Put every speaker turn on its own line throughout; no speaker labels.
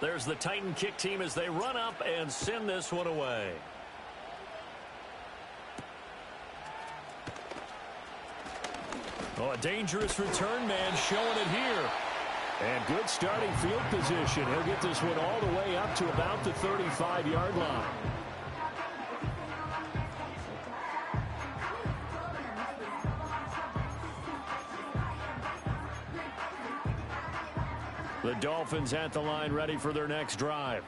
There's the Titan kick team as they run up and send this one away. Oh, a dangerous return man showing it here. And good starting field position. He'll get this one all the way up to about the 35-yard line. The Dolphins at the line ready for their next drive.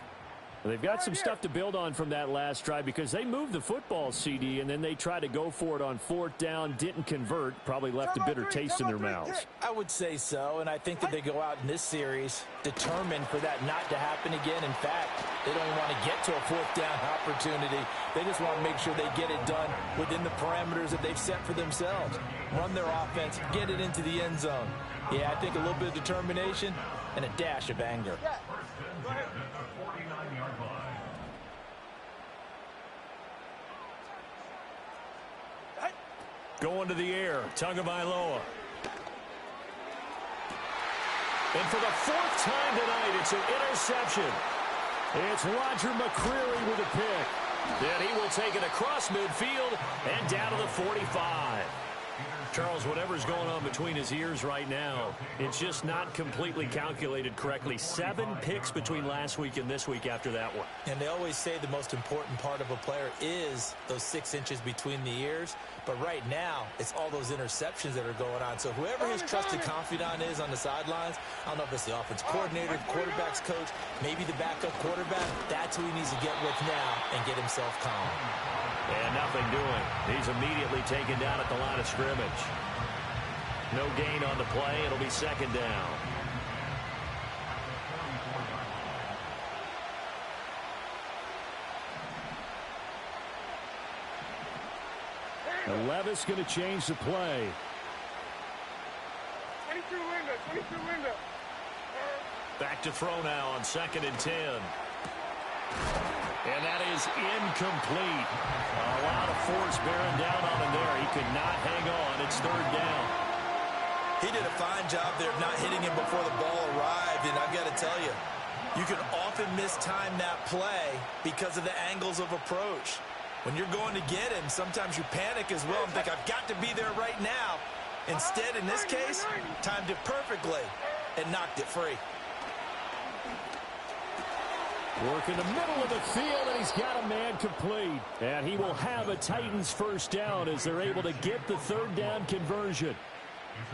They've got some stuff to build on from that last drive because they moved the football, CD, and then they tried to go for it on fourth down, didn't convert, probably left a bitter taste in their mouths.
I would say so, and I think that they go out in this series determined for that not to happen again. In fact, they don't even want to get to a fourth down opportunity. They just want to make sure they get it done within the parameters that they've set for themselves. Run their offense, get it into the end zone. Yeah, I think a little bit of determination and a dash of anger.
Going to the air, Tagovailoa. And for the fourth time tonight, it's an interception. It's Roger McCreary with a pick. Then he will take it across midfield and down to the 45. Charles, whatever's going on between his ears right now, it's just not completely calculated correctly. 7 picks between last week and this week after that one.
And they always say the most important part of a player is those 6 inches between the ears. But right now, it's all those interceptions that are going on. So whoever his trusted confidant is on the sidelines, I don't know if it's the offense coordinator, quarterback's coach, maybe the backup quarterback, that's who he needs to get with now and get himself calm.
And nothing doing. He's immediately taken down at the line of scrimmage. No gain on the play. It'll be second down. And Levis going to change the play.
22 window.
Back to throw now on 2nd and 10. And that is incomplete. A lot of force bearing down on him there. He could not hang on. It's 3rd down.
He did a fine job there of not hitting him before the ball arrived. And I've got to tell you, you can often mistime that play because of the angles of approach. When you're going to get him, sometimes you panic as well and think, I've got to be there right now. Instead, in this case, timed it perfectly and knocked it free.
Work in the middle of the field, and he's got a man complete. And he will have a Titans first down as they're able to get the 3rd down conversion.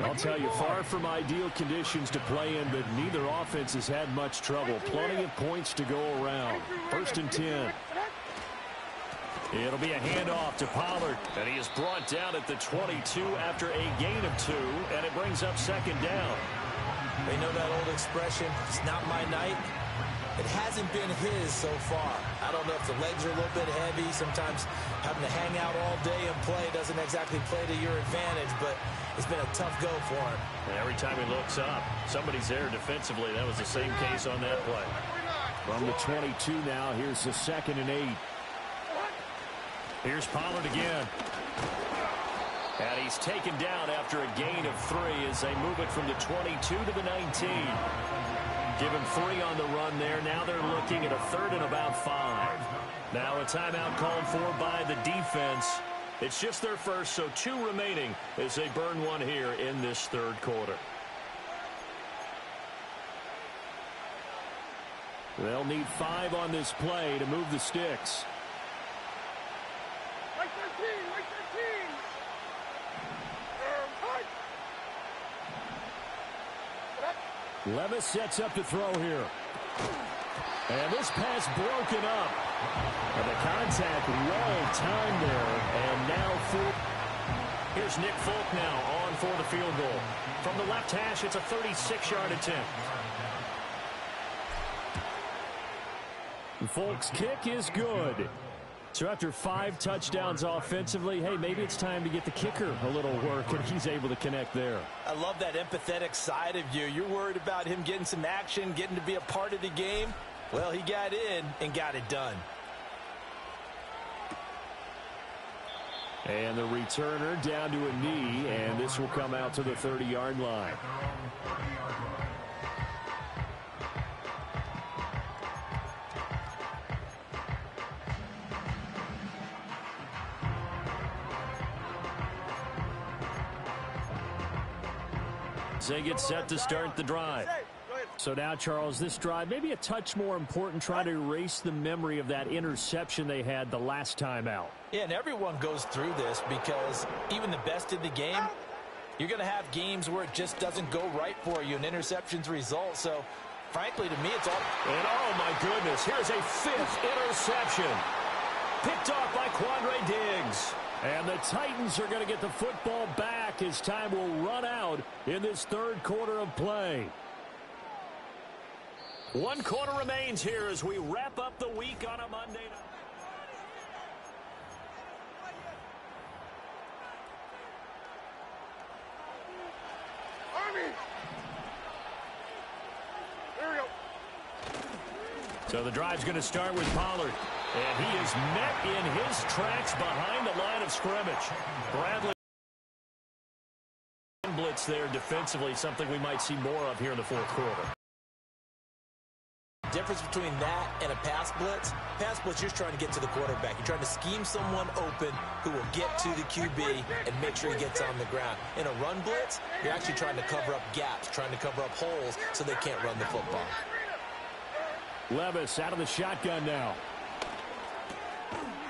I'll tell you, far from ideal conditions to play in, but neither offense has had much trouble. Plenty of points to go around. 1st and 10. It'll be a handoff to Pollard, and he is brought down at the 22 after a gain of 2, and it brings up 2nd down.
They know that old expression, it's not my night. It hasn't been his so far. I don't know if the legs are a little bit heavy. Sometimes having to hang out all day and play doesn't exactly play to your advantage, but it's been a tough go for him.
And every time he looks up, somebody's there defensively. That was the same case on that play. From the 22 now, here's the 2nd and 8. Here's Pollard again. And he's taken down after a gain of 3 as they move it from the 22 to the 19. Give him 3 on the run there. Now they're looking at a 3rd and about 5. Now a timeout called for by the defense. It's just their first, so 2 remaining as they burn one here in this 3rd quarter. They'll need 5 on this play to move the sticks.
Like 13, like 13.
Levis sets up to throw here. And this pass broken up. And the contact well timed there. And now here's Nick Folk now on for the field goal. From the left hash, it's a 36-yard attempt. Folk's kick is good. So after 5 touchdowns offensively, hey, maybe it's time to get the kicker a little work, and he's able to connect there.
I love that empathetic side of you. You're worried about him getting some action, getting to be a part of the game. Well, he got in and got it done.
And the returner down to a knee, and this will come out to the 30-yard line. as they get set to start the drive.
So now, Charles, this drive maybe a touch more important, trying to erase the memory of that interception they had the last time out.
Yeah, and everyone goes through this because even the best in the game, you're going to have games where it just doesn't go right for you, and interceptions result. So, frankly, to me, it's all...
And, oh, my goodness, here's a 5th interception. Picked off by Quandre Diggs.
And the Titans are going to get the football back as time will run out in this third quarter of play.
1 quarter remains here as we wrap up the week on a Monday night.
Army! There we go.
So the drive's going to start with Pollard. And he is met in his tracks behind the line of scrimmage. Bradley blitz there defensively, something we might see more of here in the fourth quarter.
Difference between that and a pass blitz, you're trying to get to the quarterback. You're trying to scheme someone open who will get to the QB and make sure he gets on the ground. In a run blitz, you're actually trying to cover up gaps, trying to cover up holes so they can't run the football.
Levis out of the shotgun now.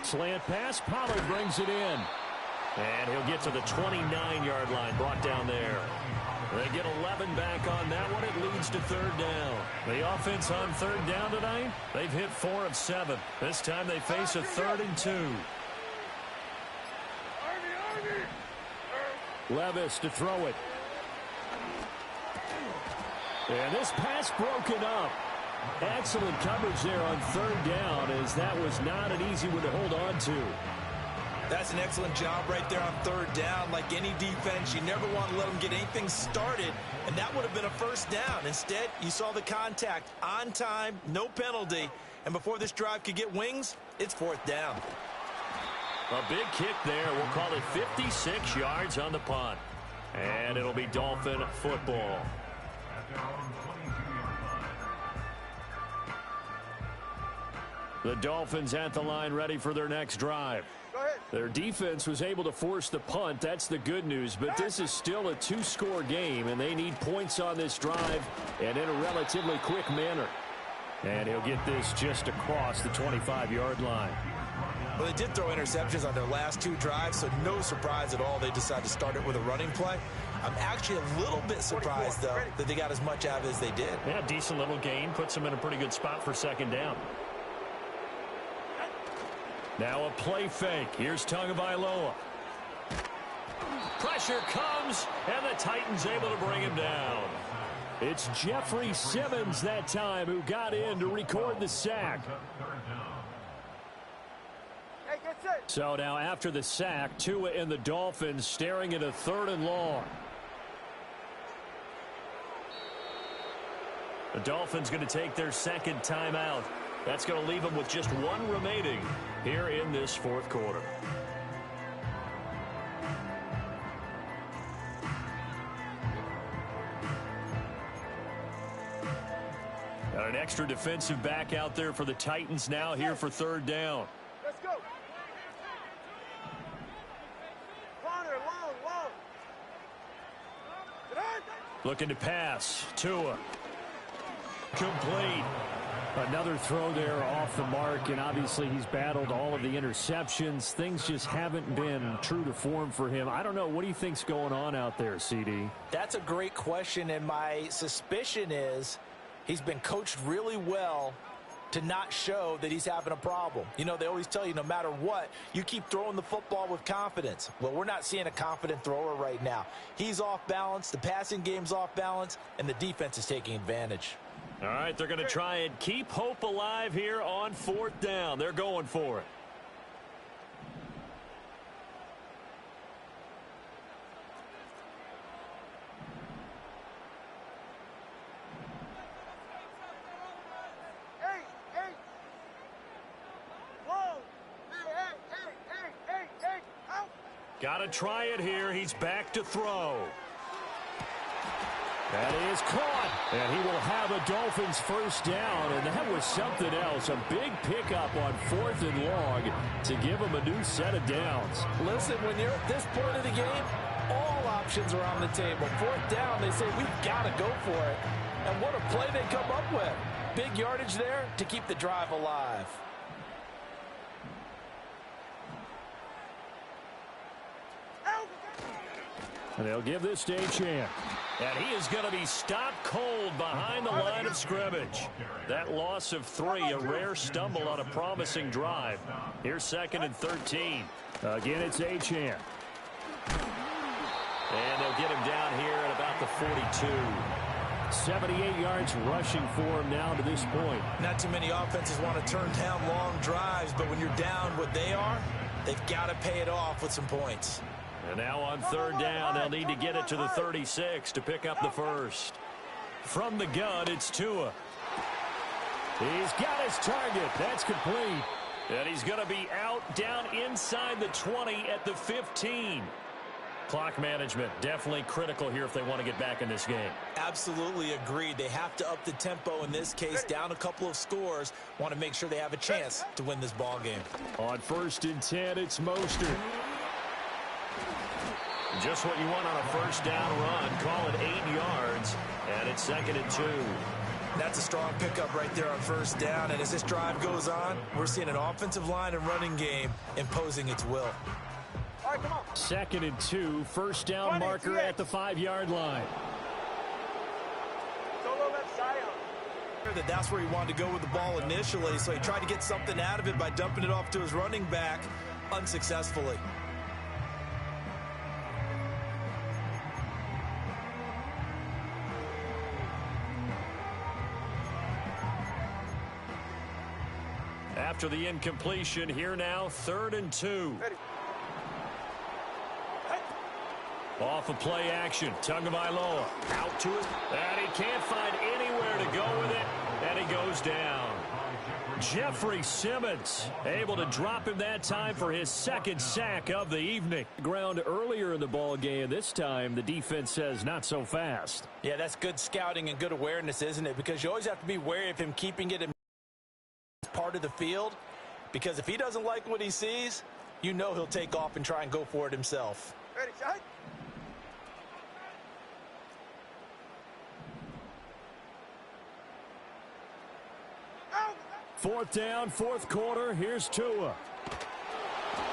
Slant pass, Pollard brings it in.
And he'll get to the 29-yard line, brought down there. They get 11 back on that one. It leads to third down. The offense on third down tonight, they've hit 4 of 7. This time they face a 3rd and 2.
Levis to throw it. And this pass broken up. Excellent coverage there on third down, as that was not an easy one to hold on to.
That's an excellent job right there on third down. Like any defense, you never want to let them get anything started, and that would have been a first down. Instead, you saw the contact on time, no penalty, and before this drive could get wings, it's fourth down.
A big kick there. We'll call it 56 yards on the punt. And it'll be Dolphin football. The Dolphins at the line, ready for their next drive. Their defense was able to force the punt. That's the good news. But this is still a 2-score game, and they need points on this drive and in a relatively quick manner. And he'll get this just across the 25-yard line.
Well, they did throw interceptions on their last 2 drives, so no surprise at all they decided to start it with a running play. I'm actually a little bit surprised, though, that they got as much out of it as they did.
Yeah, decent little gain. Puts them in a pretty good spot for second down. Now a play fake. Here's Tagovailoa. Pressure comes, and the Titans able to bring him down.
It's Jeffrey Simmons that time who got in to record the sack. So now after the sack, Tua and the Dolphins staring at a 3rd and long.
The Dolphins going to take their second timeout. That's going to leave them with just 1 remaining here in this fourth quarter. Got an extra defensive back out there for the Titans now here for third down.
Let's go. Corner, long.
Looking to pass. Tua. Complete.
Another throw there off the mark, and obviously he's battled all of the interceptions. Things just haven't been true to form for him. I don't know. What do you think's going on out there, CD?
That's a great question, and my suspicion is he's been coached really well to not show that he's having a problem. You know, they always tell you no matter what, you keep throwing the football with confidence. Well, we're not seeing a confident thrower right now. He's off balance, the passing game's off balance, and the defense is taking advantage.
All right, they're going to try and keep hope alive here on fourth down. They're going for it. Got to try it here. He's back to throw.
That is caught, and he will have a Dolphins first down, and that was something else. A big pickup on 4th and long to give him a new set of downs.
Listen, when you're at this point of the game, all options are on the table. 4th down, they say, we've got to go for it. And what a play they come up with. Big yardage there to keep the drive alive.
And they'll give this to Achane.
And he is going to be stopped cold behind the line of scrimmage. That loss of 3, a rare stumble on a promising drive. Here's 2nd and 13.
Again, it's Achane.
And they'll get him down here at about the 42.
78 yards rushing for him now to this point.
Not too many offenses want to turn down long drives, but when you're down what they are, they've got to pay it off with some points.
And now on 3rd down, they'll need to get it to the 36 to pick up the first. From the gun, it's Tua.
He's got his target. That's complete.
And he's going to be out down inside the 20 at the 15. Clock management definitely critical here if they want to get back in this game.
Absolutely agreed. They have to up the tempo in this case, down a couple of scores. Want to make sure they have a chance to win this ball game.
On 1st and 10, it's Mostert.
Just what you want on a 1st down run. Call it 8 yards, and it's 2nd and 2.
That's a strong pickup right there on 1st down, and as this drive goes on, we're seeing an offensive line and running game imposing its will.
All right, come on.
2nd and 2, 1st down marker at the 5-yard line.
Solo that Zion.
That's where he wanted to go with the ball initially, so he tried to get something out of it by dumping it off to his running back unsuccessfully.
After the incompletion, here now, 3rd and 2.
Ready.
Off of play action, Tagovailoa out to it, and he can't find anywhere to go with it, and he goes down. Jeffrey Simmons able to drop him that time for his 2nd sack of the evening.
Ground earlier in the ball game. This time the defense says not so fast.
Yeah, that's good scouting and good awareness, isn't it? Because you always have to be wary of him keeping it in part of the field, because if he doesn't like what he sees, you know he'll take off and try and go for it himself.
Ready, shot.
4th down, 4th quarter. Here's Tua.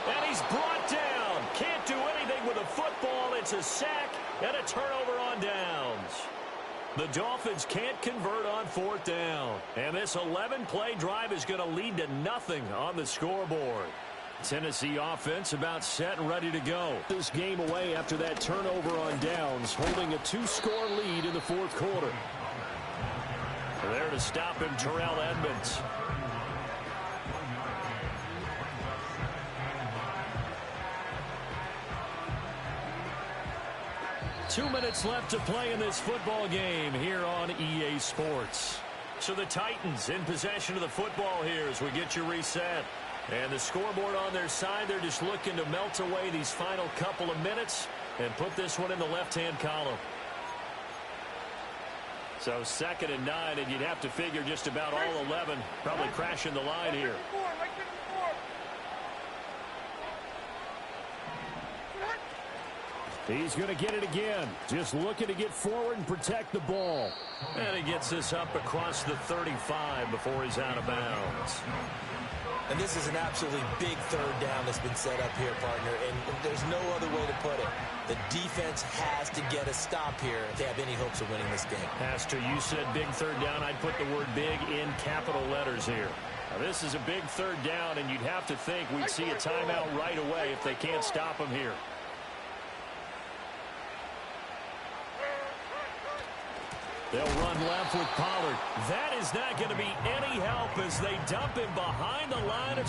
And he's brought down. Can't do anything with a football. It's a sack and a turnover on downs. The Dolphins can't convert on 4th down. And this 11-play drive is going to lead to nothing on the scoreboard. Tennessee offense about set and ready to go.
This game away after that turnover on downs, holding a 2-score lead in the 4th quarter.
There to stop him, Terrell Edmonds. Two minutes left to play in this football game here on EA Sports. So the Titans in possession of the football here as we get you reset. And the scoreboard on their side, they're just looking to melt away these final couple of minutes and put this one in the left-hand column. So 2nd and 9, and you'd have to figure just about all 11 probably crashing the line here.
He's going to get it again. Just looking to get forward and protect the ball.
And he gets this up across the 35 before he's out of bounds.
And this is an absolutely big 3rd down that's been set up here, partner, and there's no other way to put it. The defense has to get a stop here if they have any hopes of winning this game.
Pastor, you said big 3rd down. I'd put the word big in capital letters here. Now, this is a big 3rd down, and you'd have to think we'd see a timeout right away if they can't stop him here. They'll run left with Pollard. That is not going to be any help as they dump him behind the line of